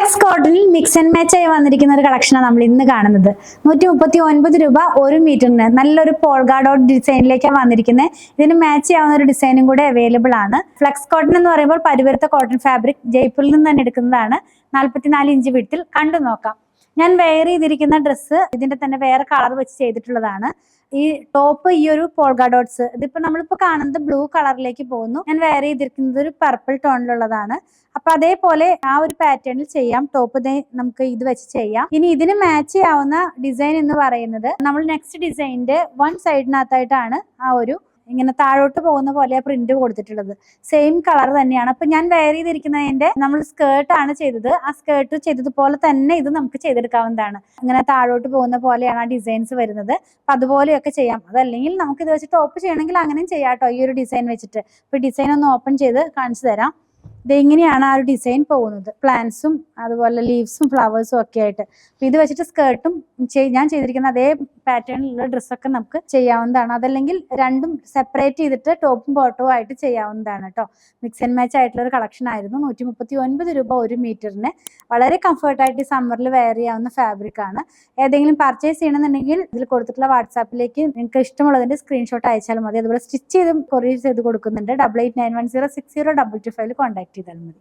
Flex കോട്ടണിൽ mix and match ആയി വന്നിരിക്കുന്ന ഒരു കളക്ഷനാണ് നമ്മൾ ഇന്ന് കാണുന്നത്. 139 രൂപ ഒരു മീറ്ററിന് നല്ലൊരു പോൾഗ ഡോട്ട് ഡിസൈനിലേക്കാണ് വന്നിരിക്കുന്നത്. ഇതിന് മാച്ച് ചെയ്യാവുന്ന ഒരു ഡിസൈനും കൂടെ അവൈലബിൾ ആണ്. ഫ്ലെക്സ് കോട്ടൺ എന്ന് പറയുമ്പോൾ പരുവരുത്ത കോട്ടൺ ഫാബ്രിക് ജയ്പൂരിൽ നിന്ന് തന്നെ എടുക്കുന്നതാണ്. 44 ഇഞ്ച് വിഡ്ത്തിൽ കണ്ടു നോക്കാം. ഞാൻ വെയർ ചെയ്തിരിക്കുന്ന ഡ്രസ്സ് ഇതിന്റെ തന്നെ വേറെ കളർ വെച്ച് ചെയ്തിട്ടുള്ളതാണ്. ഈ ടോപ്പ് ഈ ഒരു പോൾഗ ഡോട്ട്സ് ഇതിപ്പോ നമ്മളിപ്പോ കാണുന്നത് ബ്ലൂ കളറിലേക്ക് പോകുന്നു. ഞാൻ വെയർ ചെയ്തിരിക്കുന്നത് ഒരു പർപ്പിൾ ടോണിലുള്ളതാണ്. അപ്പൊ അതേപോലെ ആ ഒരു പാറ്റേണിൽ ചെയ്യാം. ടോപ്പ് നമുക്ക് ഇത് വെച്ച് ചെയ്യാം. ഇനി ഇതിന് മാച്ച് ചെയ്യാവുന്ന ഡിസൈൻ എന്ന് പറയുന്നത് നമ്മൾ നെക്സ്റ്റ് ഡിസൈനിന്റെ വൺ സൈഡിനകത്തായിട്ടാണ് ആ ഒരു ഇങ്ങനെ താഴോട്ട് പോകുന്ന പോലെ പ്രിന്റ് കൊടുത്തിട്ടുള്ളത്. സെയിം കളർ തന്നെയാണ്. അപ്പൊ ഞാൻ വെയർ ചെയ്തിരിക്കുന്നതിന്റെ നമ്മൾ സ്കേർട്ട് ആണ് ചെയ്തത്. ആ സ്കേർട്ട് ചെയ്തതുപോലെ തന്നെ ഇത് നമുക്ക് ചെയ്തെടുക്കാവുന്നതാണ്. ഇങ്ങനെ താഴോട്ട് പോകുന്ന പോലെയാണ് ആ ഡിസൈൻസ് വരുന്നത്. അപ്പൊ അതുപോലെയൊക്കെ ചെയ്യാം. അതല്ലെങ്കിൽ നമുക്ക് ഇത് വെച്ച് ടോപ്പ് ചെയ്യണമെങ്കിൽ അങ്ങനെയും ചെയ്യാം കേട്ടോ. ഈ ഒരു ഡിസൈൻ വെച്ചിട്ട് ഇപ്പൊ ഡിസൈൻ ഒന്ന് ഓപ്പൺ ചെയ്ത് കാണിച്ചു തരാം. ഇതെങ്ങനെയാണ് ആ ഒരു ഡിസൈൻ പോകുന്നത്. പ്ലാന്റ്സും അതുപോലെ ലീവ്സും ഫ്ലവേഴ്സും ഒക്കെ ആയിട്ട്. ഇത് വെച്ചിട്ട് സ്കേർട്ടും ഞാൻ ചെയ്തിരിക്കുന്ന അതേ പാറ്റേണിലുള്ള ഡ്രസ്സൊക്കെ നമുക്ക് ചെയ്യാവുന്നതാണ്. അതല്ലെങ്കിൽ രണ്ടും സെപ്പറേറ്റ് ചെയ്തിട്ട് ടോപ്പും ബോട്ടവും ആയിട്ട് ചെയ്യാവുന്നതാണ് കേട്ടോ. മിക്സ് ആൻഡ് മാച്ച് ആയിട്ടുള്ള ഒരു കളക്ഷൻ ആയിരുന്നു. 139 രൂപ ഒരു മീറ്ററിന്. വളരെ കംഫർട്ടായിട്ട് ഈ സമ്മറിൽ വെയർ ചെയ്യാവുന്ന ഫാബ്രിക് ആണ്. ഏതെങ്കിലും പർച്ചേസ് ചെയ്യണമെന്നുണ്ടെങ്കിൽ ഇതിൽ കൊടുത്തിട്ടുള്ള വാട്സാപ്പിലേക്ക് നിങ്ങൾക്ക് ഇഷ്ടമുള്ളതിന്റെ സ്ക്രീൻഷോട്ട് അയച്ചാൽ മതി. അതുപോലെ സ്റ്റിച്ച് ചെയ്ത് കൊറിയർ ചെയ്ത് കൊടുക്കുന്നുണ്ട്. 8891060225 കോൺടാക്ട് ചെയ്താൽ മതി.